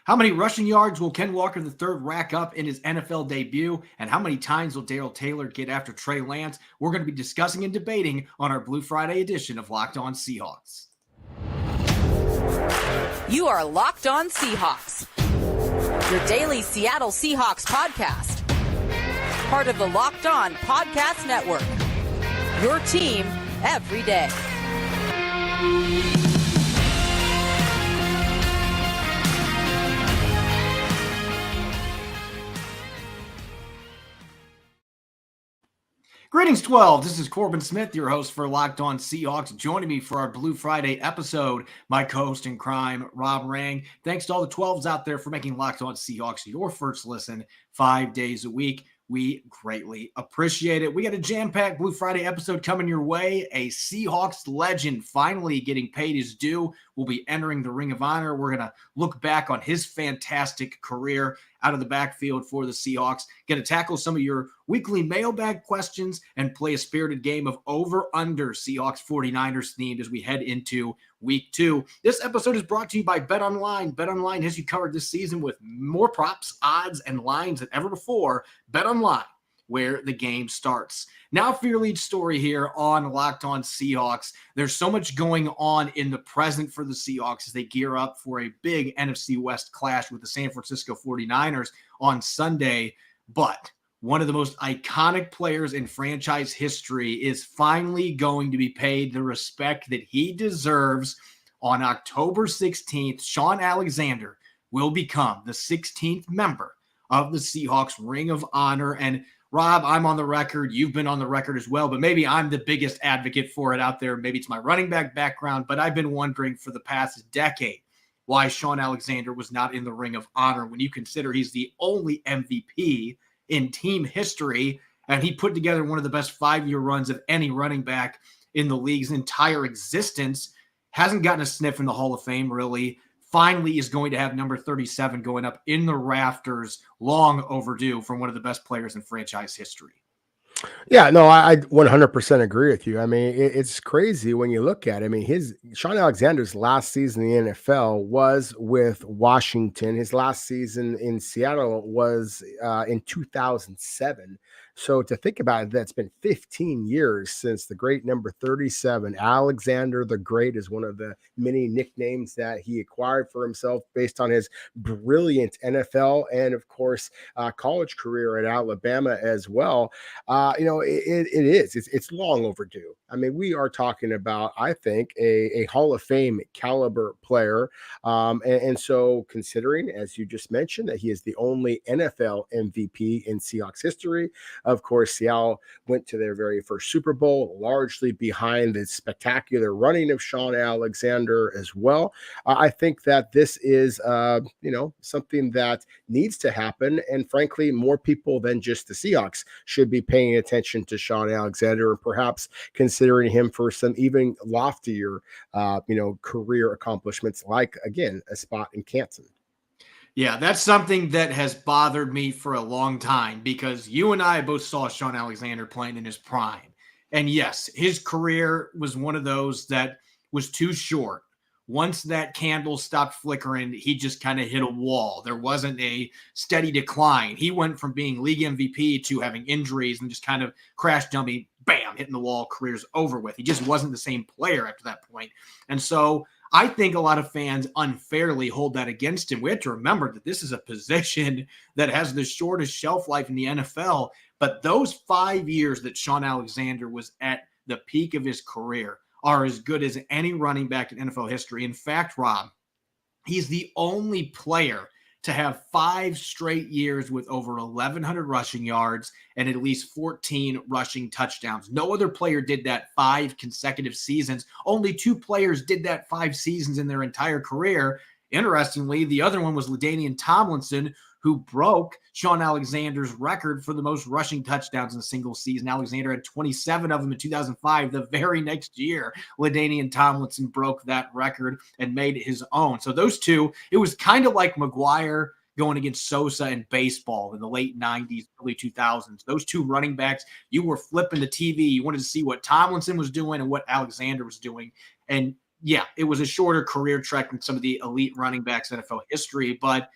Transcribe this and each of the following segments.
How many rushing yards will Ken Walker III rack up in his NFL debut? And how many times will Darrell Taylor get after Trey Lance? We're going to be discussing and debating on our Blue Friday edition of Locked On Seahawks. You are Locked On Seahawks, your daily Seattle Seahawks podcast. Part of the Locked On Podcast Network, your team every day. Greetings, 12. This is Corbin Smith, your host for Locked On Seahawks. Joining me for our Blue Friday episode, my co-host in crime, Rob Rang. Thanks to all the 12s out there for making Locked On Seahawks your first listen 5 days a week. We greatly appreciate it. We got a jam-packed Blue Friday episode coming your way. A Seahawks legend finally getting paid his due. Will be entering the Ring of Honor. We're going to look back on his fantastic career out of the backfield for the Seahawks. Going to tackle some of your weekly mailbag questions and play a spirited game of over-under Seahawks 49ers themed as we head into week 2. This episode is brought to you by BetOnline. BetOnline has you covered this season with more props, odds, and lines than ever before. BetOnline, where the game starts. Now for your lead story here on Locked On Seahawks. There's so much going on in the present for the Seahawks as they gear up for a big NFC West clash with the San Francisco 49ers on Sunday. But one of the most iconic players in franchise history is finally going to be paid the respect that he deserves. On October 16th, Shaun Alexander will become the 16th member of the Seahawks Ring of Honor. And Rob, I'm on the record. You've been on the record as well, but maybe I'm the biggest advocate for it out there. Maybe it's my running back background, but I've been wondering for the past decade why Shaun Alexander was not in the Ring of Honor when you consider he's the only MVP in team history, and he put together one of the best 5-year runs of any running back in the league's entire existence. Hasn't gotten a sniff in the Hall of Fame, really. Finally is going to have number 37 going up in the rafters, long overdue from one of the best players in franchise history. Yeah, no, I 100% agree with you. I mean, it's crazy when you look at it. I mean, Shaun Alexander's last season in the NFL was with Washington. His last season in Seattle was in 2007. So to think about it, that's been 15 years since the great number 37. Alexander the Great is one of the many nicknames that he acquired for himself based on his brilliant NFL and, of course, college career at Alabama as well. It's long overdue. I mean, we are talking about, I think, a Hall of Fame caliber player. And so considering, as you just mentioned, that he is the only NFL MVP in Seahawks history. Of course, Seattle went to their very first Super Bowl, largely behind the spectacular running of Shaun Alexander as well. I think that this is, something that needs to happen. And frankly, more people than just the Seahawks should be paying attention to Shaun Alexander and perhaps considering him for some even loftier, career accomplishments, like, again, a spot in Canton. Yeah, that's something that has bothered me for a long time because you and I both saw Shaun Alexander playing in his prime. And yes, his career was one of those that was too short. Once that candle stopped flickering, he just kind of hit a wall. There wasn't a steady decline. He went from being league MVP to having injuries and just kind of crash dummy, bam, hitting the wall, career's over with. He just wasn't the same player after that point. And so I think a lot of fans unfairly hold that against him. We have to remember that this is a position that has the shortest shelf life in the NFL. But those 5 years that Shaun Alexander was at the peak of his career are as good as any running back in NFL history. In fact, Rob, he's the only player to have 5 straight years with over 1,100 rushing yards and at least 14 rushing touchdowns. No other player did that 5 consecutive seasons. Only 2 players did that 5 seasons in their entire career. Interestingly, the other one was LaDainian Tomlinson, who broke Shaun Alexander's record for the most rushing touchdowns in a single season. Alexander had 27 of them in 2005. The very next year, LaDainian Tomlinson broke that record and made it his own. So those two, it was kind of like McGuire going against Sosa in baseball in the late 90s, early 2000s. Those two running backs, you were flipping the TV. You wanted to see what Tomlinson was doing and what Alexander was doing. And yeah, it was a shorter career trek than some of the elite running backs in NFL history, but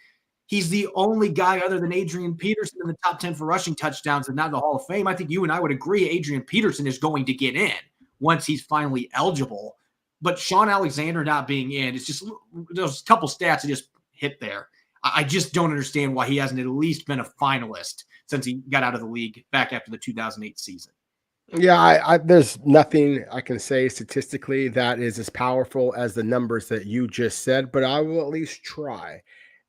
he's the only guy other than Adrian Peterson in the top 10 for rushing touchdowns and not the Hall of Fame. I think you and I would agree Adrian Peterson is going to get in once he's finally eligible. But Shaun Alexander not being in, it's just those couple stats that just hit there. I just don't understand why he hasn't at least been a finalist since he got out of the league back after the 2008 season. Yeah, there's nothing I can say statistically that is as powerful as the numbers that you just said, but I will at least try.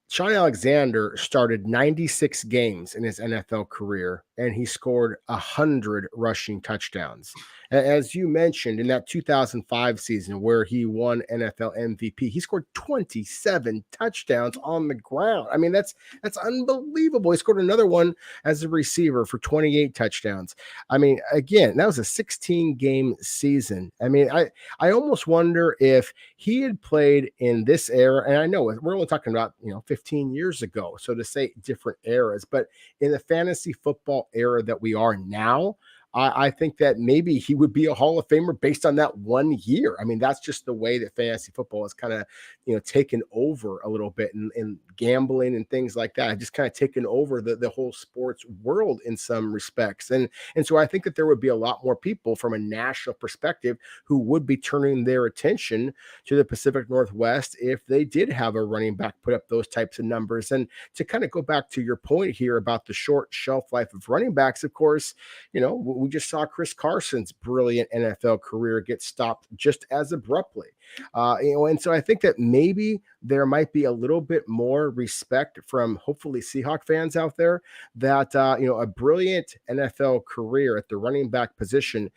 Shaun Alexander started 96 games in his NFL career, and he scored 100 rushing touchdowns. As you mentioned, in that 2005 season where he won NFL MVP, he scored 27 touchdowns on the ground. I mean, that's unbelievable. He scored another one as a receiver for 28 touchdowns. I mean, again, that was a 16-game season. I mean, I almost wonder if he had played in this era, and I know we're only talking about 15 years ago, so to say different eras, but in the fantasy football era that we are now, I think that maybe he would be a Hall of Famer based on that 1 year. I mean, that's just the way that fantasy football has kind of, taken over a little bit, and gambling and things like that. Just kind of taken over the whole sports world in some respects. And so I think that there would be a lot more people from a national perspective who would be turning their attention to the Pacific Northwest if they did have a running back put up those types of numbers. And to kind of go back to your point here about the short shelf life of running backs, of course, we just saw Chris Carson's brilliant NFL career get stopped just as abruptly. And so I think that maybe there might be a little bit more respect from hopefully Seahawk fans out there that, a brilliant NFL career at the running back position,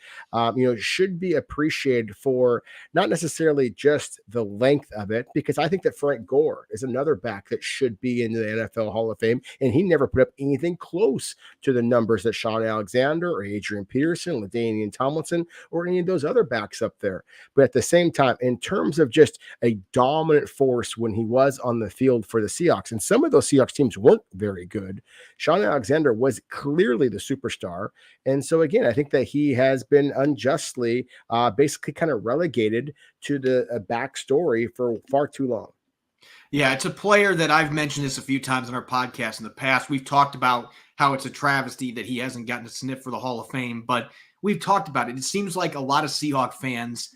should be appreciated for not necessarily just the length of it, because I think that Frank Gore is another back that should be in the NFL Hall of Fame, and he never put up anything close to the numbers that Shaun Alexander or Adrian Peterson, LaDainian Tomlinson, or any of those other backs up there. But at the same time, in terms of just a dominant force when he was on the field for the Seahawks, and some of those Seahawks teams weren't very good, Shaun Alexander was clearly the superstar. And so again, I think that he has been unjustly basically kind of relegated to the backstory for far too long. Yeah, it's a player that I've mentioned this a few times on our podcast in the past. We've talked about how it's a travesty that he hasn't gotten a sniff for the Hall of Fame, but we've talked about it. It seems like a lot of Seahawk fans,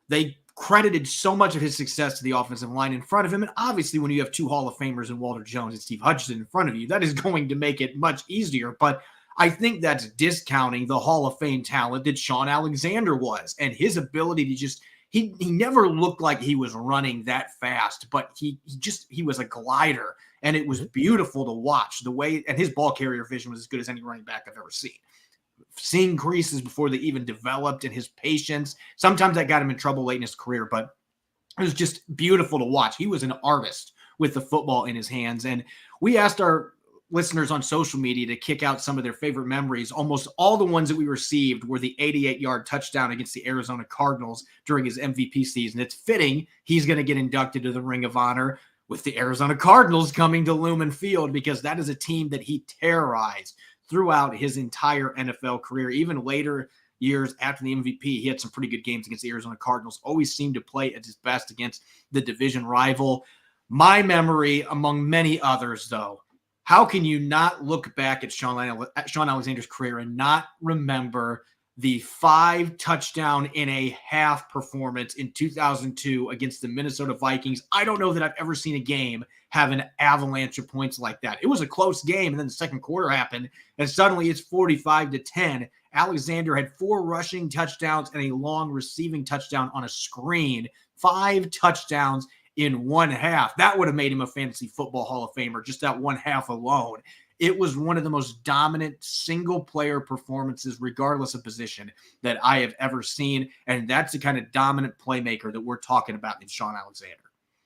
they credited so much of his success to the offensive line in front of him. And obviously, when you have two Hall of Famers in Walter Jones and Steve Hutchinson in front of you, that is going to make it much easier. But I think that's discounting the Hall of Fame talent that Shaun Alexander was, and his ability to just he never looked like he was running that fast, but he was a glider, and it was beautiful to watch the way, and his ball carrier vision was as good as any running back I've ever seen. Seeing creases before they even developed, and his patience, sometimes that got him in trouble late in his career, but it was just beautiful to watch. He was an artist with the football in his hands. And we asked our listeners on social media to kick out some of their favorite memories. Almost all the ones that we received were the 88-yard touchdown against the Arizona Cardinals during his MVP season. It's fitting he's going to get inducted to the Ring of Honor with the Arizona Cardinals coming to Lumen Field, because that is a team that he terrorized throughout his entire NFL career. Even later years after the MVP, he had some pretty good games against the Arizona Cardinals, always seemed to play at his best against the division rival. My memory, among many others, though, how can you not look back at Shaun Alexander's career and not remember the 5 touchdown in a half performance in 2002 against the Minnesota Vikings? I don't know that I've ever seen a game have an avalanche of points like that. It was a close game, and then the second quarter happened, and suddenly it's 45-10. Alexander had 4 rushing touchdowns and a long receiving touchdown on a screen. 5 touchdowns in one half. That would have made him a fantasy football Hall of Famer, just that one half alone. It was one of the most dominant single-player performances, regardless of position, that I have ever seen. And that's the kind of dominant playmaker that we're talking about in Shaun Alexander.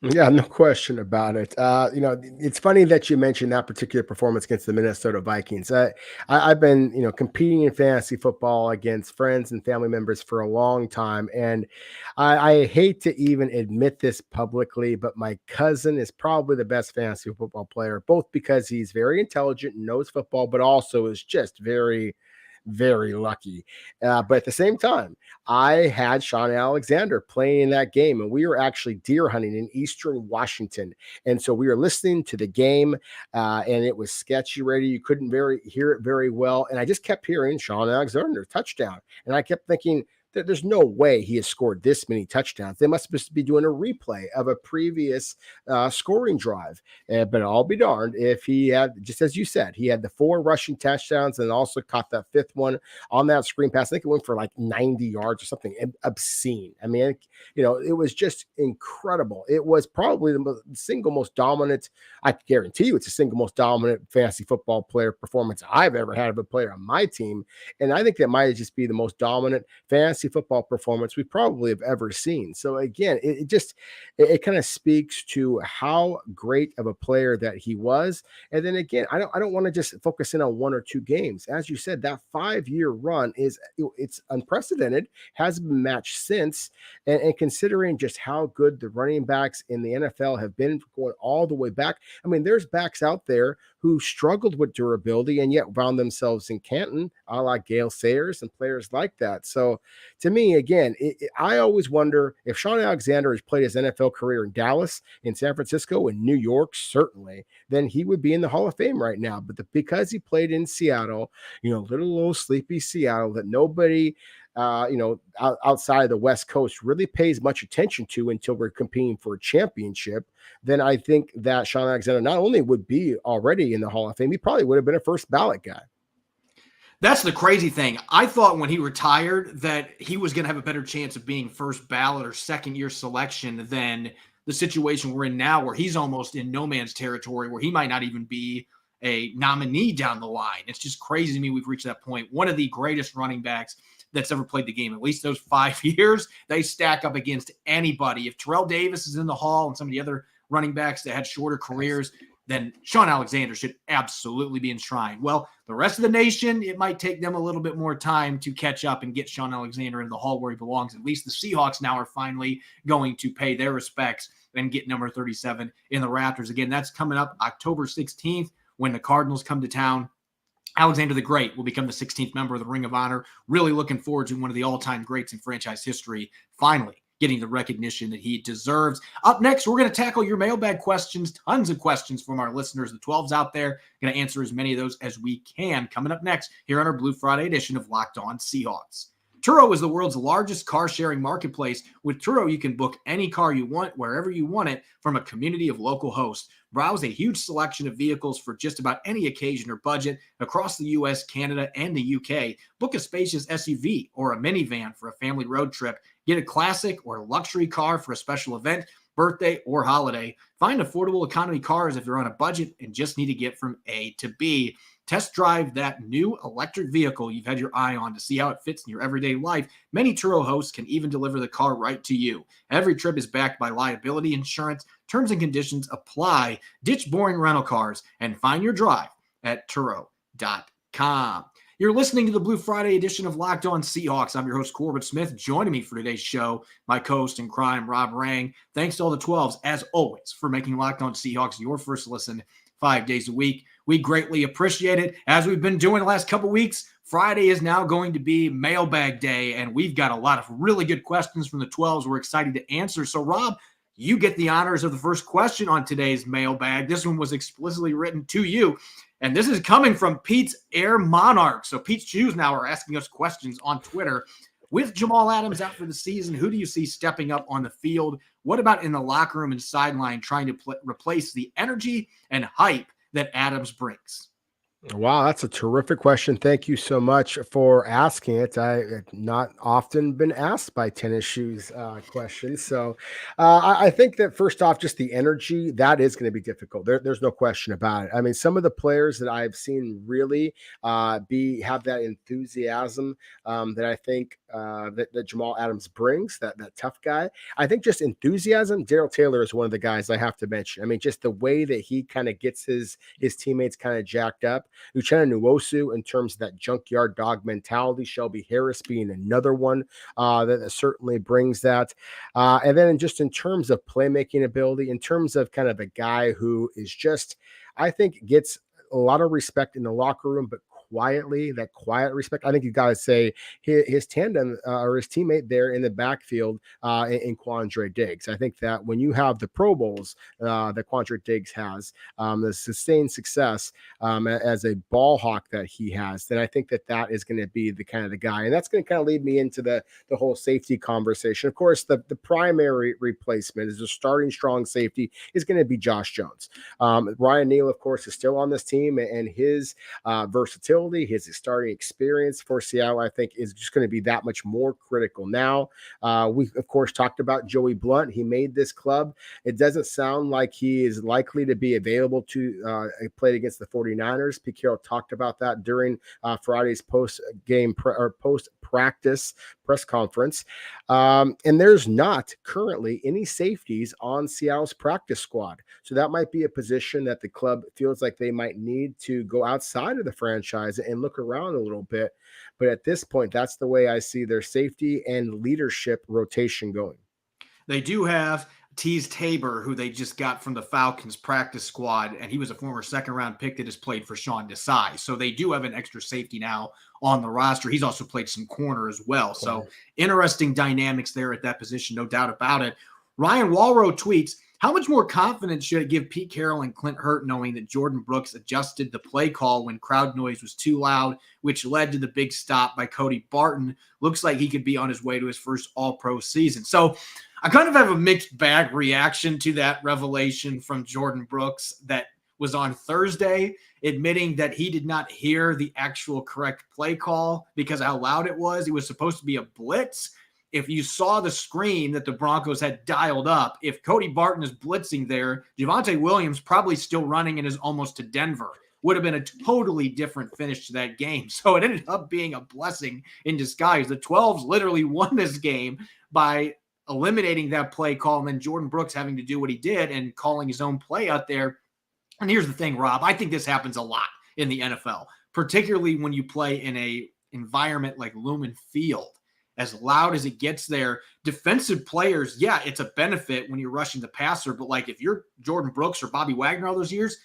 Yeah, no question about it. It's funny that you mentioned that particular performance against the Minnesota Vikings. I've been, competing in fantasy football against friends and family members for a long time. And I hate to even admit this publicly, but my cousin is probably the best fantasy football player, both because he's very intelligent and knows football, but also is just very, very lucky. But at the same time, I had Shaun Alexander playing in that game, and we were actually deer hunting in Eastern Washington. And so we were listening to the game, and it was sketchy radio. You couldn't hear it very well. And I just kept hearing Shaun Alexander touchdown. And I kept thinking, there's no way he has scored this many touchdowns. They must be doing a replay of a previous scoring drive. But I'll be darned if he had, just as you said, he had the 4 rushing touchdowns and also caught that 5th one on that screen pass. I think it went for like 90 yards or something obscene. I mean, it was just incredible. It was probably the single most dominant, I guarantee you it's the single most dominant fantasy football player performance I've ever had of a player on my team. And I think that might just be the most dominant fantasy football performance we probably have ever seen. So again, it kind of speaks to how great of a player that he was. And then again, I don't want to just focus in on 1 or 2 games. As you said, that 5-year run it's unprecedented, hasn't been matched since. And considering just how good the running backs in the NFL have been going all the way back, I mean, there's backs out there who struggled with durability and yet found themselves in Canton, a la Gale Sayers and players like that. So to me, again, I always wonder if Shaun Alexander has played his NFL career in Dallas, in San Francisco, in New York, certainly, then he would be in the Hall of Fame right now. But because he played in Seattle, little old sleepy Seattle that nobody outside of the West Coast really pays much attention to until we're competing for a championship, then I think that Shaun Alexander not only would be already in the Hall of Fame, he probably would have been a first ballot guy. That's the crazy thing. I thought when he retired that he was going to have a better chance of being first ballot or second-year selection than the situation we're in now, where he's almost in no man's territory, where he might not even be a nominee down the line. It's just crazy to me we've reached that point. One of the greatest running backs that's ever played the game, at least those 5 years, they stack up against anybody. If Terrell Davis is in the Hall and some of the other running backs that had shorter careers, then Shaun Alexander should absolutely be enshrined. Well, the rest of the nation, it might take them a little bit more time to catch up and get Shaun Alexander in the Hall where he belongs. At least the Seahawks now are finally going to pay their respects and get number 37 in the rafters. Again, that's coming up October 16th when the Cardinals come to town. Alexander the Great will become the 16th member of the Ring of Honor. Really looking forward to one of the all-time greats in franchise history finally getting the recognition that he deserves. Up next, we're going to tackle your mailbag questions, tons of questions from our listeners, the 12s out there. Going to answer as many of those as we can. Coming up next here on our Blue Friday edition of Locked On Seahawks. Turo is the world's largest car-sharing marketplace. With Turo, you can book any car you want, wherever you want it, from a community of local hosts. Browse a huge selection of vehicles for just about any occasion or budget across the U.S., Canada, and the U.K. Book a spacious SUV or a minivan for a family road trip. Get a classic or luxury car for a special event, birthday, or holiday. Find affordable economy cars if you're on a budget and just need to get from A to B. Test drive that new electric vehicle you've had your eye on to see how it fits in your everyday life. Many Turo hosts can even deliver the car right to you. Every trip is backed by liability insurance. Terms and conditions apply. Ditch boring rental cars and find your drive at Turo.com. You're listening to the Blue Friday edition of Locked On Seahawks. I'm your host, Corbin Smith. Joining me for today's show, my co-host in crime, Rob Rang. Thanks to all the 12s, as always, for making Locked On Seahawks your first listen 5 days a week. We greatly appreciate it. As we've been doing the last couple weeks, Friday is now going to be mailbag day, and we've got a lot of really good questions from the 12s we're excited to answer. So, Rob, you get the honors of the first question on today's mailbag. This one was explicitly written to you, and this is coming from Pete's Air Monarch. So Pete's Shoes now are asking us questions on Twitter. With Jamal Adams out for the season, who do you see stepping up on the field? What about in the locker room and sideline trying to replace the energy and hype that Adams brings? Wow, that's a terrific question. Thank you so much for asking it. I have not often been asked by tennis shoes questions. So I think that first off, just the energy, that is going to be difficult. There's no question about it. I mean, some of the players that I've seen really have that enthusiasm that I think that Jamal Adams brings, that tough guy. I think just enthusiasm. Darrell Taylor is one of the guys I have to mention. I mean, just the way that he kind of gets his teammates kind of jacked up. Uchenna Nwosu in terms of that junkyard dog mentality. Shelby Harris being another one that certainly brings that. And then just in terms of playmaking ability, in terms of kind of a guy who is just, I think, gets a lot of respect in the locker room, but quietly, that quiet respect. I think you got to say his tandem or his teammate there in the backfield in Quandre Diggs. I think that when you have the Pro Bowls that Quandre Diggs has, the sustained success as a ball hawk that he has, then I think that is going to be the kind of the guy. And that's going to kind of lead me into the whole safety conversation. Of course, the primary replacement is a starting strong safety is going to be Josh Jones. Ryan Neal, of course, is still on this team, and his versatility, his starting experience for Seattle, I think, is just going to be that much more critical now. We, of course, talked about Joey Blount. He made this club. It doesn't sound like he is likely to be available to play against the 49ers. Pete Carroll talked about that during Friday's post-game post-practice press conference. And there's not currently any safeties on Seattle's practice squad. So that might be a position that the club feels like they might need to go outside of the franchise and look around a little bit. But at this point, that's the way I see their safety and leadership rotation going. They do have Tease Tabor, who they just got from the Falcons practice squad, and he was a former second-round pick that has played for Sean Desai. So they do have an extra safety now on the roster. He's also played some corner as well. So interesting dynamics there at that position, no doubt about it. Ryan Walrow tweets, how much more confidence should it give Pete Carroll and Clint Hurt knowing that Jordan Brooks adjusted the play call when crowd noise was too loud, which led to the big stop by Cody Barton? Looks like he could be on his way to his first All-Pro season. So I kind of have a mixed bag reaction to that revelation from Jordan Brooks that was on Thursday, admitting that he did not hear the actual correct play call because of how loud it was. It was supposed to be a blitz. If you saw the screen that the Broncos had dialed up, if Cody Barton is blitzing there, Javonte Williams probably still running and is almost to Denver. Would have been a totally different finish to that game. So it ended up being a blessing in disguise. The 12s literally won this game by eliminating that play call, and then Jordan Brooks having to do what he did and calling his own play out there. And here's the thing, Rob, I think this happens a lot in the NFL, particularly when you play in a environment like Lumen Field. As loud as it gets there, defensive players, yeah, it's a benefit when you're rushing the passer, but like if you're Jordan Brooks or Bobby Wagner all those years,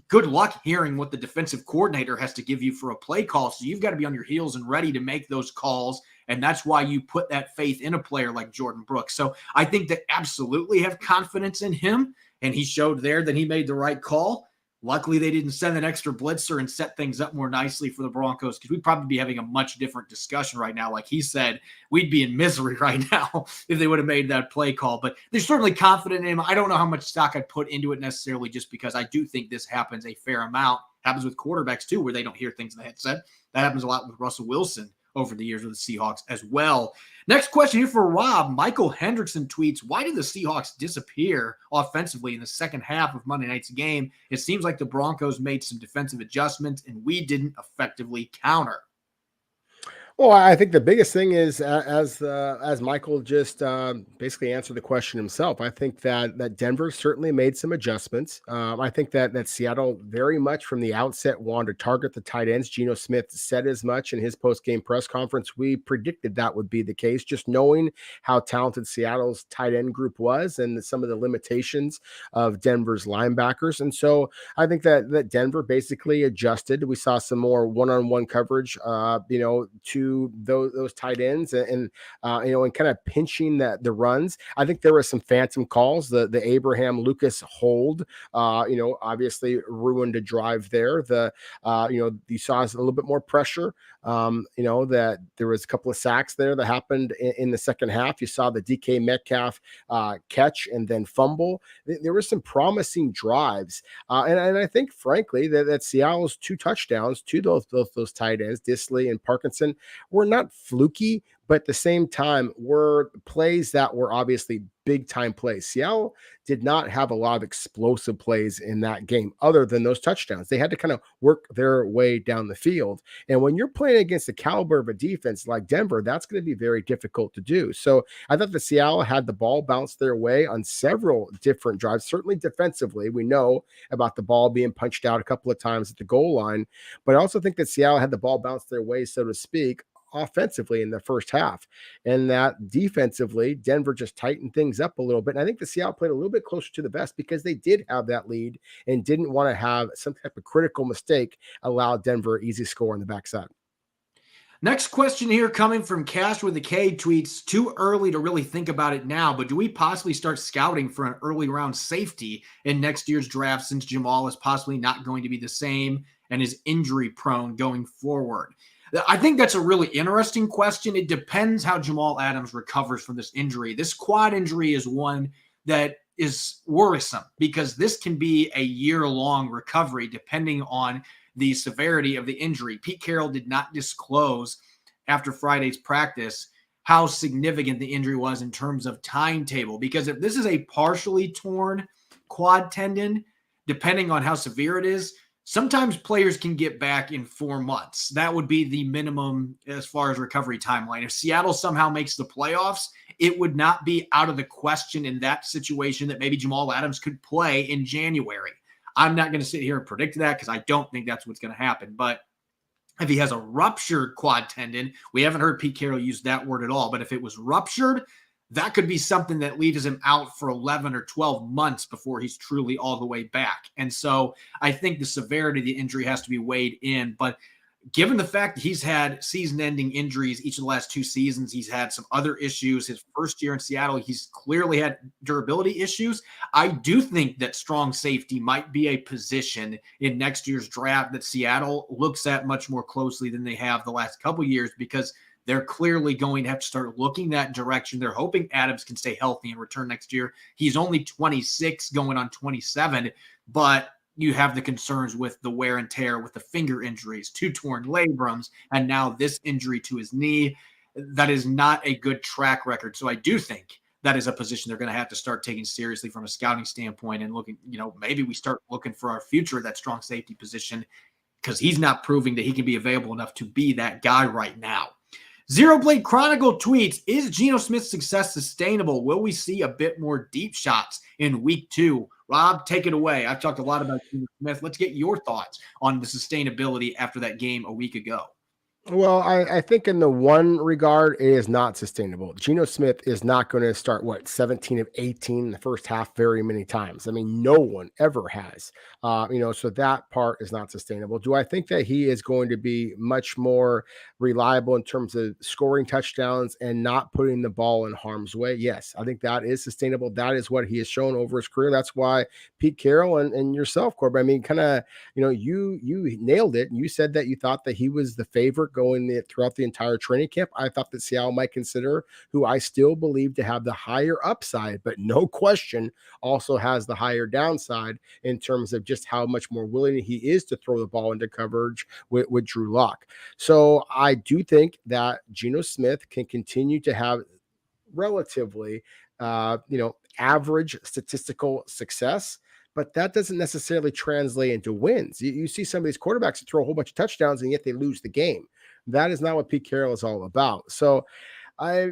good luck hearing what the defensive coordinator has to give you for a play call. So you've got to be on your heels and ready to make those calls. And that's why you put that faith in a player like Jordan Brooks. So I think they absolutely have confidence in him. And he showed there that he made the right call. Luckily, they didn't send an extra blitzer and set things up more nicely for the Broncos, because we'd probably be having a much different discussion right now. Like he said, we'd be in misery right now if they would have made that play call. But they're certainly confident in him. I don't know how much stock I'd put into it necessarily, just because I do think this happens a fair amount. Happens with quarterbacks too, where they don't hear things in the headset. That happens a lot with Russell Wilson over the years with the Seahawks as well. Next question here for Rob. Michael Hendrickson tweets, why did the Seahawks disappear offensively in the second half of Monday night's game? It seems like the Broncos made some defensive adjustments and we didn't effectively counter. Well, I think the biggest thing is, as Michael just basically answered the question himself, I think that Denver certainly made some adjustments. I think that Seattle very much from the outset wanted to target the tight ends. Gino Smith said as much in his post-game press conference. We predicted that would be the case, just knowing how talented Seattle's tight end group was and some of the limitations of Denver's linebackers. And so I think that Denver basically adjusted. We saw some more one-on-one coverage, to those tight ends and kind of pinching the runs. I think there were some phantom calls. The Abraham Lucas hold, obviously ruined a drive there. You saw a little bit more pressure. That there was a couple of sacks there that happened in the second half. You saw the DK Metcalf catch and then fumble. There were some promising drives. And I think, frankly, that Seattle's 2 touchdowns to those tight ends, Disley and Parkinson, were not fluky, but at the same time were plays that were obviously big time plays. Seattle did not have a lot of explosive plays in that game other than those touchdowns. They had to kind of work their way down the field. And when you're playing against the caliber of a defense like Denver, that's going to be very difficult to do. So I thought that Seattle had the ball bounce their way on several different drives, certainly defensively. We know about the ball being punched out a couple of times at the goal line, but I also think that Seattle had the ball bounce their way, so to speak, offensively in the first half, and that defensively, Denver just tightened things up a little bit. And I think the Seattle played a little bit closer to the vest because they did have that lead and didn't want to have some type of critical mistake allow Denver an easy score on the backside. Next question here coming from Cash with a K tweets, too early to really think about it now, but do we possibly start scouting for an early round safety in next year's draft since Jamal is possibly not going to be the same and is injury prone going forward? I think that's a really interesting question. It depends how Jamal Adams recovers from this injury. This quad injury is one that is worrisome because this can be a year-long recovery depending on the severity of the injury. Pete Carroll did not disclose after Friday's practice how significant the injury was in terms of timetable, because if this is a partially torn quad tendon, depending on how severe it is, sometimes players can get back in 4 months. That would be the minimum as far as recovery timeline. If Seattle somehow makes the playoffs, it would not be out of the question in that situation that maybe Jamal Adams could play in January. I'm not going to sit here and predict that because I don't think that's what's going to happen. But if he has a ruptured quad tendon, we haven't heard Pete Carroll use that word at all. But if it was ruptured, that could be something that leaves him out for 11 or 12 months before he's truly all the way back. And so I think the severity of the injury has to be weighed in. But given the fact that he's had season-ending injuries each of the last 2 seasons, he's had some other issues. His first year in Seattle, he's clearly had durability issues. I do think that strong safety might be a position in next year's draft that Seattle looks at much more closely than they have the last couple years, because they're clearly going to have to start looking that direction. They're hoping Adams can stay healthy and return next year. He's only 26 going on 27, but you have the concerns with the wear and tear with the finger injuries, 2 torn labrums, and now this injury to his knee. That is not a good track record. So I do think that is a position they're going to have to start taking seriously from a scouting standpoint and looking, maybe we start looking for our future at that strong safety position, because he's not proving that he can be available enough to be that guy right now. Zero Blade Chronicle tweets, is Gino Smith's success sustainable? Will we see a bit more deep shots in week 2? Rob, take it away. I've talked a lot about Gino Smith. Let's get your thoughts on the sustainability after that game a week ago. Well, I think in the one regard, it is not sustainable. Gino Smith is not going to start, 17 of 18 in the first half very many times. I mean, no one ever has, so that part is not sustainable. Do I think that he is going to be much more reliable in terms of scoring touchdowns and not putting the ball in harm's way? Yes, I think that is sustainable. That is what he has shown over his career. That's why Pete Carroll and yourself, Corbin, I mean, kind of, you nailed it. And you said that you thought that he was the favorite going throughout the entire training camp. I thought that Seattle might consider, who I still believe to have the higher upside, but no question also has the higher downside in terms of just how much more willing he is to throw the ball into coverage with Drew Lock. So I do think that Geno Smith can continue to have relatively, average statistical success, but that doesn't necessarily translate into wins. You see some of these quarterbacks that throw a whole bunch of touchdowns and yet they lose the game. That is not what Pete Carroll is all about. So I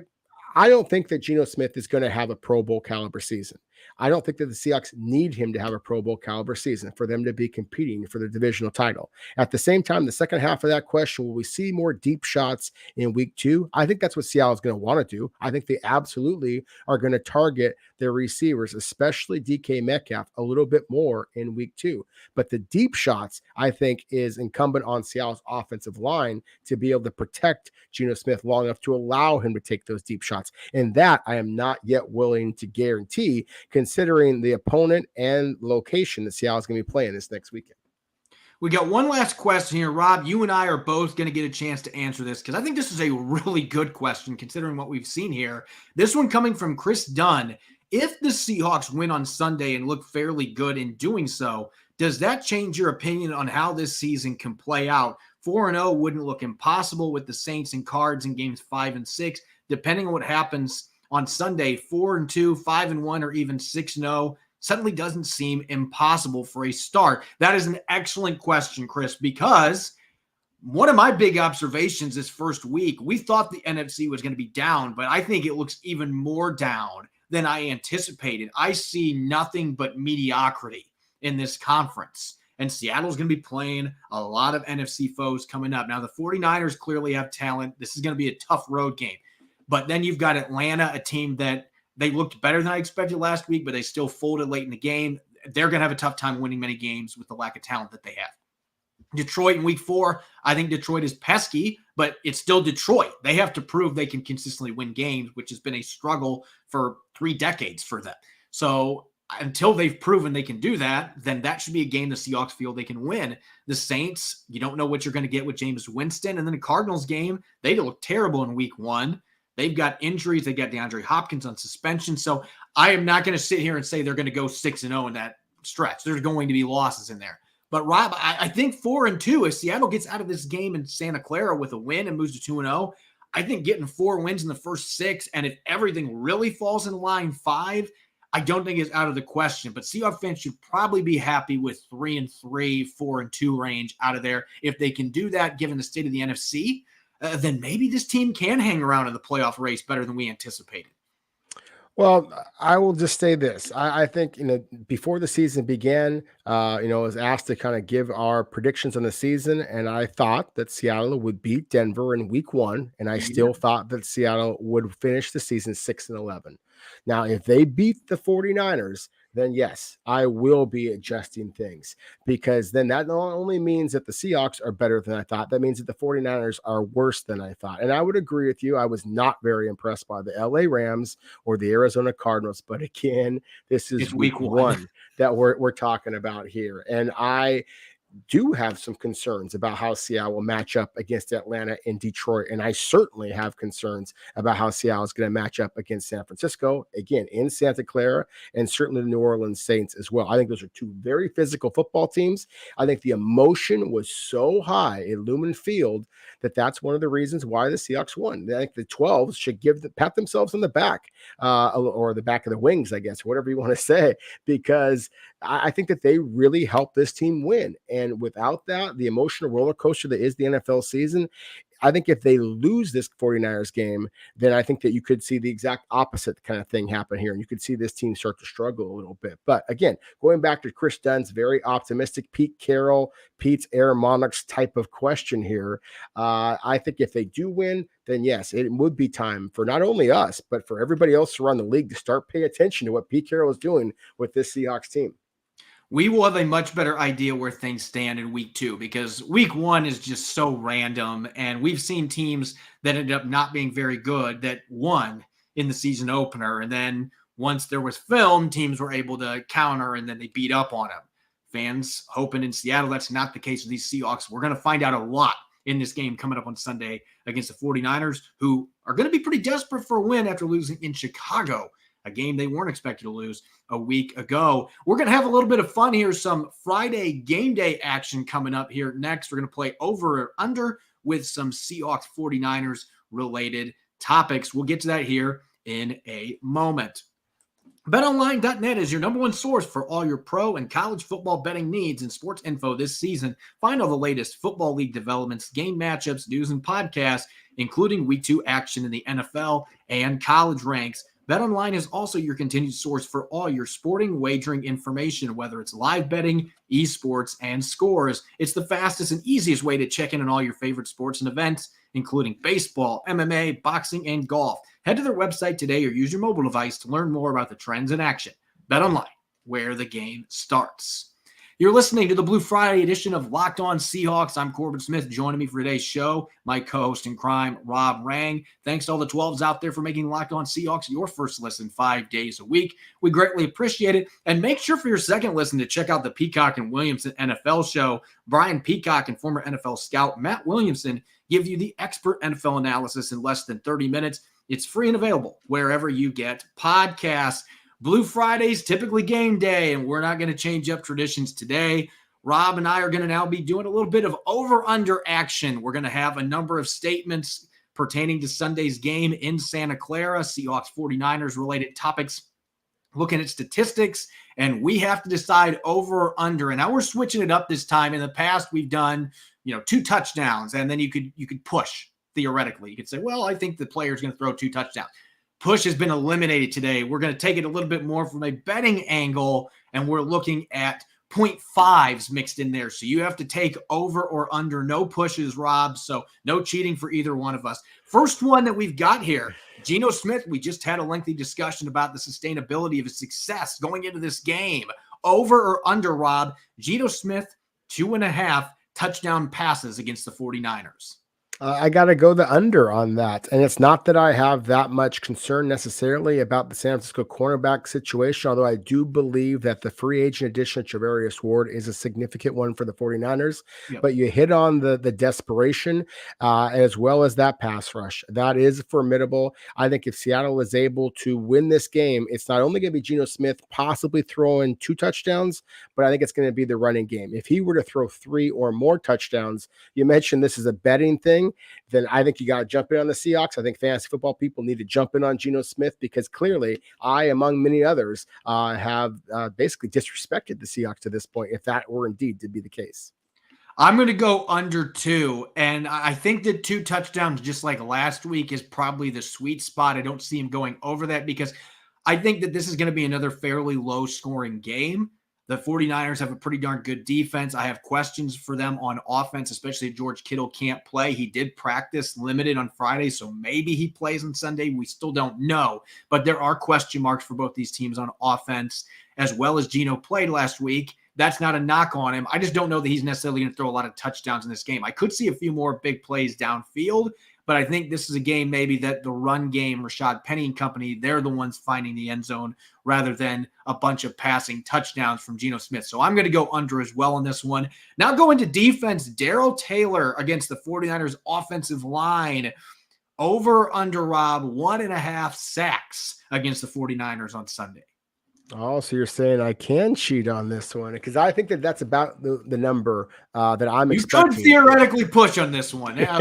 don't think that Geno Smith is going to have a Pro Bowl caliber season. I don't think that the Seahawks need him to have a Pro Bowl caliber season for them to be competing for the divisional title. At the same time, the second half of that question, will we see more deep shots in week 2? I think that's what Seattle is going to want to do. I think they absolutely are going to target their receivers, especially DK Metcalf, a little bit more in week 2. But the deep shots, I think, is incumbent on Seattle's offensive line to be able to protect Geno Smith long enough to allow him to take those deep shots. And that I am not yet willing to guarantee, considering the opponent and location that Seattle is going to be playing this next weekend. We got one last question here. Rob, you and I are both going to get a chance to answer this because I think this is a really good question considering what we've seen here. This one coming from Chris Dunn. If the Seahawks win on Sunday and look fairly good in doing so, does that change your opinion on how this season can play out? 4-0 wouldn't look impossible with the Saints and Cards in games 5 and 6. Depending on what happens on Sunday, 4-2, 5-1, or even 6-0 suddenly doesn't seem impossible for a start. That is an excellent question, Chris, because one of my big observations this first week, we thought the NFC was going to be down, but I think it looks even more down than I anticipated. I see nothing but mediocrity in this conference. and Seattle's going to be playing a lot of NFC foes coming up. Now, the 49ers clearly have talent. This is going to be a tough road game. But then you've got Atlanta, a team that they looked better than I expected last week, but they still folded late in the game. They're going to have a tough time winning many games with the lack of talent that they have. Detroit in week 4, I think Detroit is pesky, but it's still Detroit. They have to prove they can consistently win games, which has been a struggle for 3 decades for them. So until they've proven they can do that, then that should be a game the Seahawks feel they can win. The Saints, you don't know what you're going to get with Jameis Winston. And then the Cardinals game, they look terrible in week 1. They've got injuries. They got DeAndre Hopkins on suspension. So I am not going to sit here and say they're going to go 6-0 in that stretch. There's going to be losses in there. But Rob, I think 4-2, if Seattle gets out of this game in Santa Clara with a win and moves to 2-0, I think getting 4 wins in the first 6, and if everything really falls in line 5, I don't think it's out of the question. But Seahawks fans should probably be happy with 3-3, 4-2 range out of there. If they can do that, given the state of the NFC, then maybe this team can hang around in the playoff race better than we anticipated. Well, I will just say this. I think, before the season began, I was asked to kind of give our predictions on the season, and I thought that Seattle would beat Denver in week 1, and I still thought that Seattle would finish the season 6-11. Now, if they beat the 49ers, then yes, I will be adjusting things, because then that not only means that the Seahawks are better than I thought, that means that the 49ers are worse than I thought. And I would agree with you. I was not very impressed by the LA Rams or the Arizona Cardinals. But again, this is week 1 that we're talking about here. And I do have some concerns about how Seattle will match up against Atlanta and Detroit. And I certainly have concerns about how Seattle is going to match up against San Francisco, again, in Santa Clara, and certainly the New Orleans Saints as well. I think those are 2 very physical football teams. I think the emotion was so high at Lumen Field that's one of the reasons why the Seahawks won. I think the 12s should pat themselves on the back, or the back of the wings, I guess, whatever you want to say, because I think that they really helped this team win. And without that, the emotional roller coaster that is the NFL season, I think if they lose this 49ers game, then I think that you could see the exact opposite kind of thing happen here. And you could see this team start to struggle a little bit. But again, going back to Chris Dunn's very optimistic Pete Carroll, Pete's Air Monarchs type of question here, I think if they do win, then yes, it would be time for not only us, but for everybody else around the league to start paying attention to what Pete Carroll is doing with this Seahawks team. We will have a much better idea where things stand in week 2, because week 1 is just so random. And we've seen teams that ended up not being very good that won in the season opener. And then once there was film, teams were able to counter, and then they beat up on them. Fans hoping in Seattle that's not the case with these Seahawks. We're going to find out a lot in this game coming up on Sunday against the 49ers, who are going to be pretty desperate for a win after losing in Chicago, a game they weren't expected to lose a week ago. We're going to have a little bit of fun here. Some Friday game day action coming up here next. We're going to play over or under with some Seahawks 49ers related topics. We'll get to that here in a moment. BetOnline.net is your number 1 source for all your pro and college football betting needs and sports info this season. Find all the latest football league developments, game matchups, news, and podcasts, including week 2 action in the NFL and college ranks. BetOnline is also your continued source for all your sporting wagering information, whether it's live betting, esports, and scores. It's the fastest and easiest way to check in on all your favorite sports and events, including baseball, MMA, boxing, and golf. Head to their website today or use your mobile device to learn more about the trends in action. BetOnline, where the game starts. You're listening to the Blue Friday edition of Locked On Seahawks. I'm Corbin Smith. Joining me for today's show, my co-host in crime, Rob Rang. Thanks to all the 12s out there for making Locked On Seahawks your first listen 5 days a week. We greatly appreciate it. And make sure for your second listen to check out the Peacock and Williamson NFL show. Brian Peacock and former NFL scout Matt Williamson give you the expert NFL analysis in less than 30 minutes. It's free and available wherever you get podcasts. Blue Friday's typically game day, and we're not going to change up traditions today. Rob and I are going to now be doing a little bit of over-under action. We're going to have a number of statements pertaining to Sunday's game in Santa Clara, Seahawks 49ers related topics, looking at statistics, and we have to decide over or under. And now we're switching it up this time. In the past, we've done, 2 touchdowns, and then you could push theoretically. You could say, well, I think the player's going to throw 2 touchdowns. Push has been eliminated today. We're going to take it a little bit more from a betting angle, and we're looking at 0.5s mixed in there. So you have to take over or under. No pushes, Rob. So no cheating for either one of us. First one that we've got here, Gino Smith. We just had a lengthy discussion about the sustainability of his success going into this game. Over or under, Rob? Gino Smith, 2.5 touchdown passes against the 49ers. I got to go the under on that. And it's not that I have that much concern necessarily about the San Francisco cornerback situation, although I do believe that the free agent addition of Charvarius Ward is a significant one for the 49ers. Yep. But you hit on the desperation as well as that pass rush. That is formidable. I think if Seattle is able to win this game, it's not only going to be Geno Smith possibly throwing 2 touchdowns, but I think it's going to be the running game. If he were to throw 3 or more touchdowns, you mentioned this is a betting thing, then I think you got to jump in on the Seahawks. I think fantasy football people need to jump in on Geno Smith because clearly I, among many others, have basically disrespected the Seahawks to this point, if that were indeed to be the case. I'm going to go under 2, and I think that 2 touchdowns, just like last week, is probably the sweet spot. I don't see him going over that because I think that this is going to be another fairly low-scoring game. The 49ers have a pretty darn good defense. I have questions for them on offense, especially if George Kittle can't play. He did practice limited on Friday, so maybe he plays on Sunday. We still don't know, but there are question marks for both these teams on offense, as well as Gino played last week. That's not a knock on him. I just don't know that he's necessarily going to throw a lot of touchdowns in this game. I could see a few more big plays downfield, but I think this is a game maybe that the run game, Rashad Penny and company, they're the ones finding the end zone rather than a bunch of passing touchdowns from Geno Smith. So I'm going to go under as well on this one. Now going to defense, Darrell Taylor against the 49ers offensive line. Over or under, Rob, 1.5 sacks against the 49ers on Sunday. Oh, so you're saying I can cheat on this one because I think that that's about the number that I'm expecting. You could theoretically push on this one. Yeah,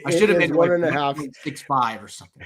I should have made 1.5, 6.5 or something.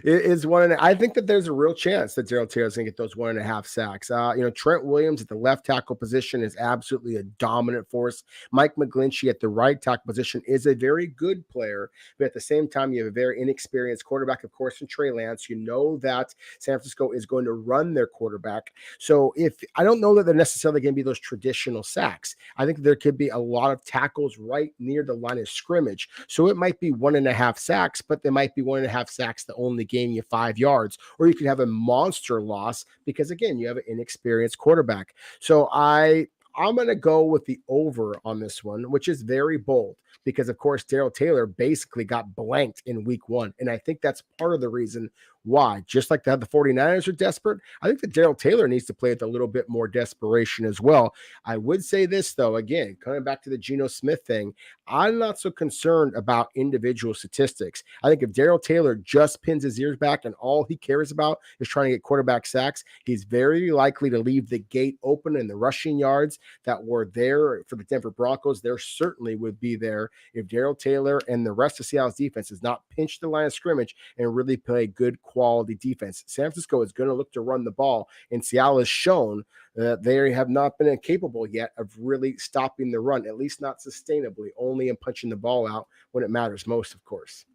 It is 1.5. I think that there's a real chance that Darrell Taylor is going to get those 1.5 sacks. Trent Williams at the left tackle position is absolutely a dominant force. Mike McGlinchey at the right tackle position is a very good player, but at the same time, you have a very inexperienced quarterback, of course, in Trey Lance. You know that San Francisco is going to run their quarterback. So if I don't know that they're necessarily going to be those traditional sacks, I think there could be a lot of tackles right near the line of scrimmage. So it might be 1.5 sacks, but there might be 1.5 sacks that only gain you 5 yards, or you could have a monster loss because again, you have an inexperienced quarterback. So I'm going to go with the over on this one, which is very bold because, of course, Darrell Taylor basically got blanked in week 1. And I think that's part of the reason why. Just like the 49ers are desperate, I think that Darrell Taylor needs to play with a little bit more desperation as well. I would say this, though, again, coming back to the Geno Smith thing, I'm not so concerned about individual statistics. I think if Darrell Taylor just pins his ears back and all he cares about is trying to get quarterback sacks, he's very likely to leave the gate open in the rushing yards that were there for the Denver Broncos. There certainly would be there if Darrell Taylor and the rest of Seattle's defense does not pinch the line of scrimmage and really play good quality defense. San Francisco is going to look to run the ball, and Seattle has shown that they have not been incapable yet of really stopping the run, at least not sustainably, only in punching the ball out when it matters most, of course.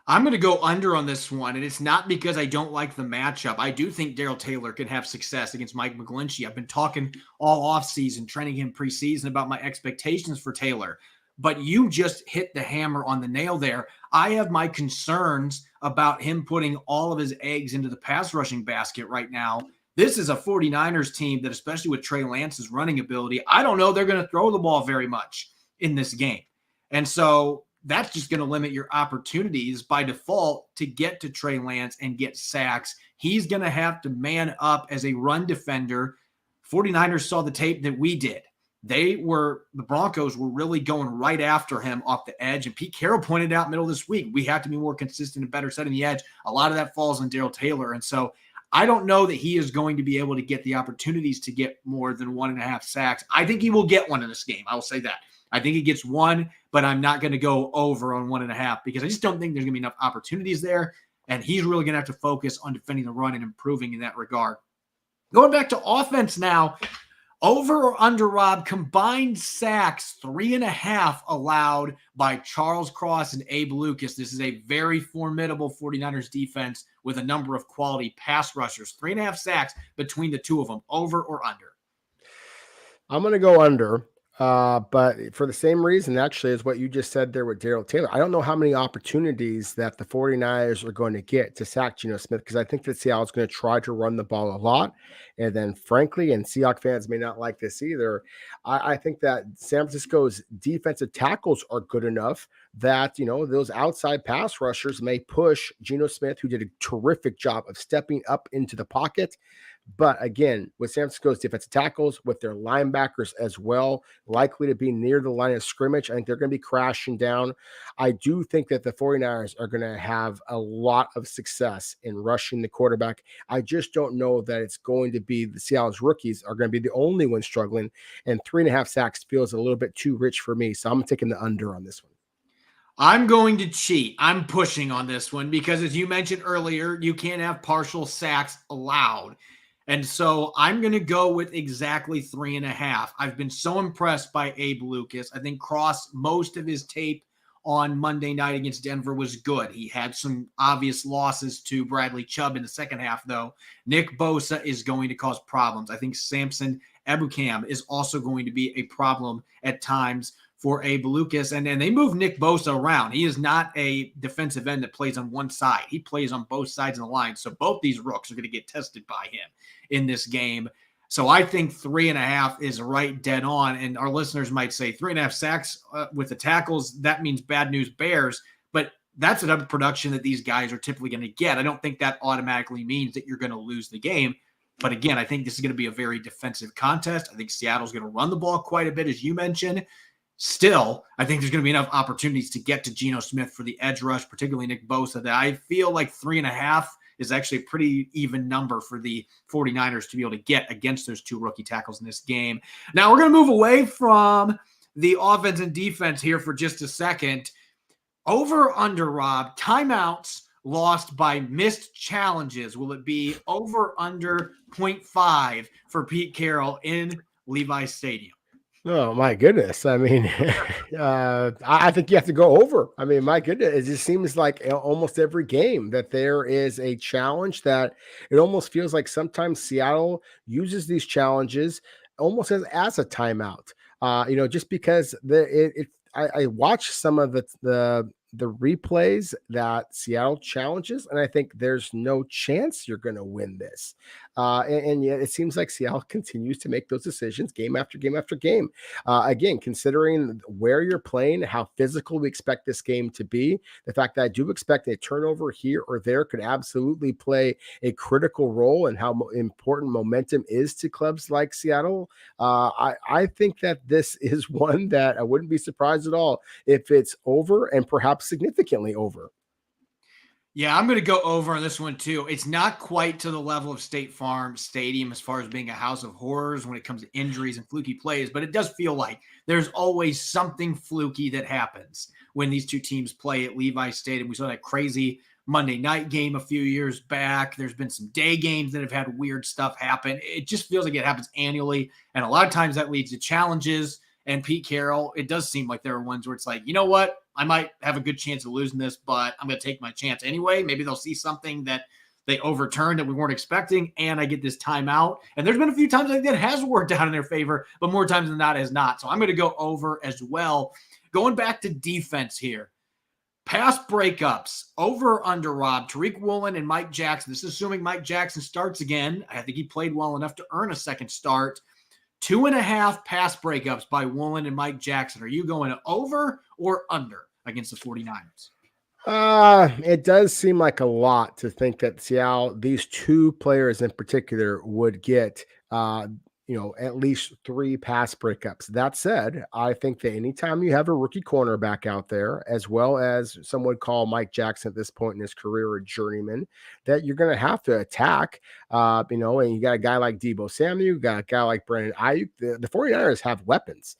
I'm going to go under on this one, and it's not because I don't like the matchup. I do think Darrell Taylor can have success against Mike McGlinchey. I've been talking all offseason, training him preseason about my expectations for Taylor. But you just hit the hammer on the nail there. I have my concerns about him putting all of his eggs into the pass rushing basket right now. This is a 49ers team that, especially with Trey Lance's running ability, I don't know they're going to throw the ball very much in this game. And so that's just going to limit your opportunities by default to get to Trey Lance and get sacks. He's going to have to man up as a run defender. 49ers saw the tape that we did. The Broncos were really going right after him off the edge. And Pete Carroll pointed out middle of this week, we have to be more consistent and better setting the edge. A lot of that falls on Darrell Taylor. And so I don't know that he is going to be able to get the opportunities to get more than 1.5 sacks. I think he will get one in this game. I will say that. I think he gets one, but I'm not going to go over on 1.5 because I just don't think there's going to be enough opportunities there. And he's really going to have to focus on defending the run and improving in that regard. Going back to offense now, over or under, Rob, combined sacks, 3.5 allowed by Charles Cross and Abe Lucas. This is a very formidable 49ers defense with a number of quality pass rushers. 3.5 sacks between the two of them, over or under? I'm going to go under. But for the same reason, actually, as what you just said there with Darrell Taylor, I don't know how many opportunities that the 49ers are going to get to sack Gino Smith, because I think that Seattle is going to try to run the ball a lot. And then, frankly, and Seahawks fans may not like this either, I think that San Francisco's defensive tackles are good enough that, those outside pass rushers may push Gino Smith, who did a terrific job of stepping up into the pocket. But again, with San Francisco's defensive tackles, with their linebackers as well, likely to be near the line of scrimmage, I think they're going to be crashing down. I do think that the 49ers are going to have a lot of success in rushing the quarterback. I just don't know that it's going to be the Seattle's rookies are going to be the only ones struggling. And 3.5 sacks feels a little bit too rich for me. So I'm taking the under on this one. I'm going to cheat. I'm pushing on this one because, as you mentioned earlier, you can't have partial sacks allowed. And so I'm going to go with exactly 3.5. I've been so impressed by Abe Lucas. I think most of his tape on Monday night against Denver was good. He had some obvious losses to Bradley Chubb in the second half, though. Nick Bosa is going to cause problems. I think Samson Ebukam is also going to be a problem at times for Abe Lucas. And then they move Nick Bosa around. He is not a defensive end that plays on one side. He plays on both sides of the line. So both these rooks are going to get tested by him in this game. So I think 3.5 is right dead on. And our listeners might say 3.5 sacks with the tackles, that means bad news Bears. But that's the type of production that these guys are typically going to get. I don't think that automatically means that you're going to lose the game. But again, I think this is going to be a very defensive contest. I think Seattle's going to run the ball quite a bit, as you mentioned. Still, I think there's going to be enough opportunities to get to Gino Smith for the edge rush, particularly Nick Bosa, that I feel like 3.5 is actually a pretty even number for the 49ers to be able to get against those two rookie tackles in this game. Now, we're going to move away from the offense and defense here for just a second. Over under, Rob, timeouts lost by missed challenges. Will it be over under 0.5 for Pete Carroll in Levi's Stadium? Oh, my goodness. I mean, I think you have to go over. I mean, my goodness, it just seems like almost every game that there is a challenge that it almost feels like sometimes Seattle uses these challenges almost as a timeout. Just because I watch some of the replays that Seattle challenges, and I think there's no chance you're going to win this. And yet it seems like Seattle continues to make those decisions game after game after game. Again, considering where you're playing, how physical we expect this game to be, the fact that I do expect a turnover here or there could absolutely play a critical role in how important momentum is to clubs like Seattle. I think that this is one that I wouldn't be surprised at all if it's over, and perhaps significantly over. Yeah, I'm going to go over on this one too. It's not quite to the level of State Farm Stadium as far as being a house of horrors when it comes to injuries and fluky plays, but it does feel like there's always something fluky that happens when these two teams play at Levi's Stadium. We saw that crazy Monday night game a few years back. There's been some day games that have had weird stuff happen. It just feels like it happens annually, and a lot of times that leads to challenges. And Pete Carroll, it does seem like there are ones where it's like, you know what? I might have a good chance of losing this, but I'm going to take my chance anyway. Maybe they'll see something that they overturned that we weren't expecting, and I get this timeout. And there's been a few times I think that has worked out in their favor, but more times than not, it has not. So I'm going to go over as well. Going back to defense here. Pass breakups, over under, Rob. Tariq Woolen and Mike Jackson. This is assuming Mike Jackson starts again. I think he played well enough to earn a second start. 2.5 pass breakups by Woolen and Mike Jackson. Are you going over or under against the 49ers? It does seem like a lot to think that Seattle, these two players in particular, would get at least 3 pass breakups. That said, I think that anytime you have a rookie cornerback out there, as well as some would call Mike Jackson at this point in his career a journeyman, that you're going to have to attack, and you got a guy like Deebo Samuel, you got a guy like Brandon Ayuk. The 49ers have weapons.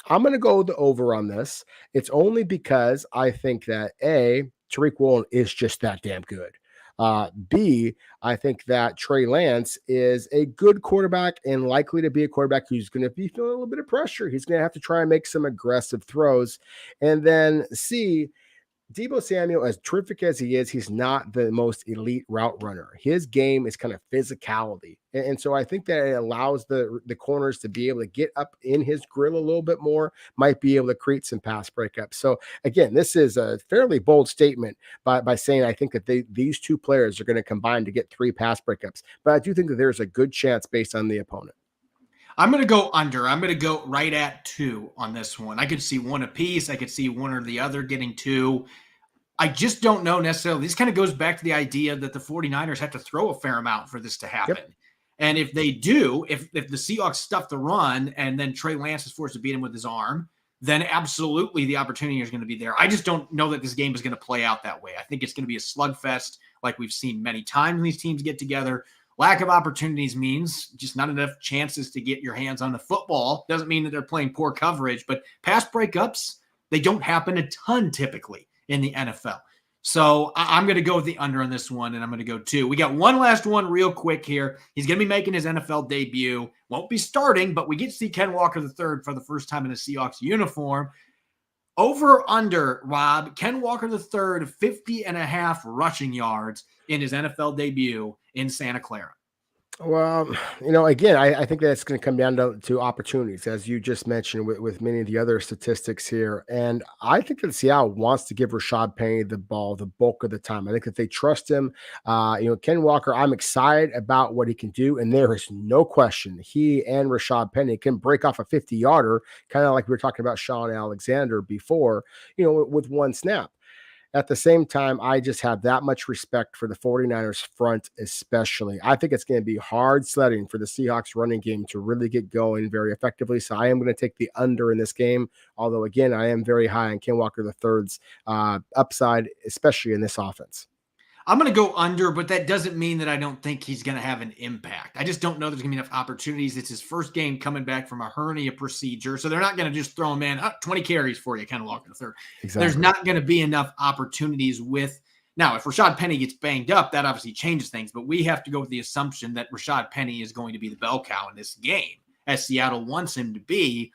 I'm going to go the over on this. It's only because I think that Tariq Woolen is just that damn good. B, I think that Trey Lance is a good quarterback and likely to be a quarterback who's going to be feeling a little bit of pressure. He's going to have to try and make some aggressive throws. And then C, Deebo Samuel, as terrific as he is, he's not the most elite route runner. His game is kind of physicality. And so I think that it allows the corners to be able to get up in his grill a little bit more, might be able to create some pass breakups. So again, this is a fairly bold statement by saying I think that these two players are going to combine to get 3 pass breakups. But I do think that there's a good chance based on the opponent. I'm going to go under. I'm going to go right at 2 on this one. I could see 1 apiece. I could see one or the other getting 2. I just don't know necessarily. This kind of goes back to the idea that the 49ers have to throw a fair amount for this to happen. Yep. And if they do, if the Seahawks stuff the run and then Trey Lance is forced to beat him with his arm, then absolutely the opportunity is going to be there. I just don't know that this game is going to play out that way. I think it's going to be a slugfest like we've seen many times when these teams get together. Lack of opportunities means just not enough chances to get your hands on the football. Doesn't mean that they're playing poor coverage, but pass breakups, they don't happen a ton typically in the NFL. So I'm going to go with the under on this one, and I'm going to go 2. We got one last one real quick here. He's going to be making his NFL debut. Won't be starting, but we get to see Ken Walker III for the first time in a Seahawks uniform. Over under, Rob, Ken Walker III, 50.5 rushing yards in his NFL debut in Santa Clara. Well, again, I think that's going to come down to opportunities, as you just mentioned with many of the other statistics here. And I think that Seattle wants to give Rashad Penny the ball the bulk of the time. I think that they trust him. Ken Walker, I'm excited about what he can do. And there is no question he and Rashad Penny can break off a 50-yarder, kind of like we were talking about Shaun Alexander before, with one snap. At the same time, I just have that much respect for the 49ers front, especially. I think it's going to be hard sledding for the Seahawks running game to really get going very effectively. So I am going to take the under in this game. Although, again, I am very high on Ken Walker III's upside, especially in this offense. I'm going to go under, but that doesn't mean that I don't think he's going to have an impact. I just don't know there's going to be enough opportunities. It's his first game coming back from a hernia procedure, so they're not going to just throw him in, 20 carries for you, kind of Walker III. Exactly. There's not going to be enough opportunities with – now, if Rashad Penny gets banged up, that obviously changes things, but we have to go with the assumption that Rashad Penny is going to be the bell cow in this game, as Seattle wants him to be.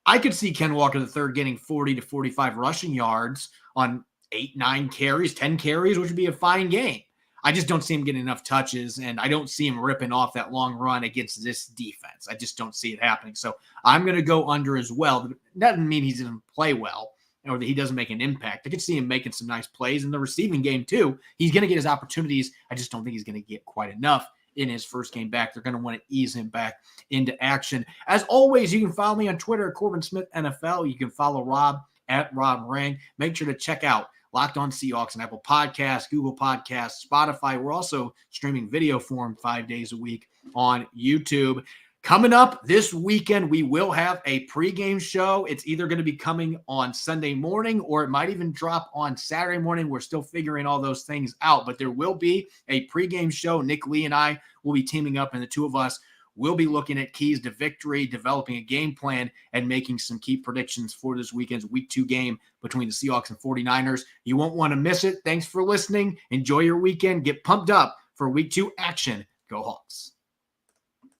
I could see Ken Walker III getting 40 to 45 rushing yards on 8, 9 carries, 10 carries, which would be a fine game. I just don't see him getting enough touches, and I don't see him ripping off that long run against this defense. I just don't see it happening. So I'm going to go under as well. But that doesn't mean he doesn't play well or that he doesn't make an impact. I could see him making some nice plays in the receiving game too. He's going to get his opportunities. I just don't think he's going to get quite enough in his first game back. They're going to want to ease him back into action. As always, you can follow me on Twitter at Corbin Smith NFL. You can follow Rob at Rob Rang. Make sure to check out Locked On Seahawks and Apple Podcasts, Google Podcasts, Spotify. We're also streaming video form 5 days a week on YouTube. Coming up this weekend, we will have a pregame show. It's either going to be coming on Sunday morning or it might even drop on Saturday morning. We're still figuring all those things out, but there will be a pregame show. Nick Lee and I will be teaming up, and the two of us we'll be looking at keys to victory, developing a game plan, and making some key predictions for this weekend's Week 2 game between the Seahawks and 49ers. You won't want to miss it. Thanks for listening. Enjoy your weekend. Get pumped up for Week 2 action. Go Hawks.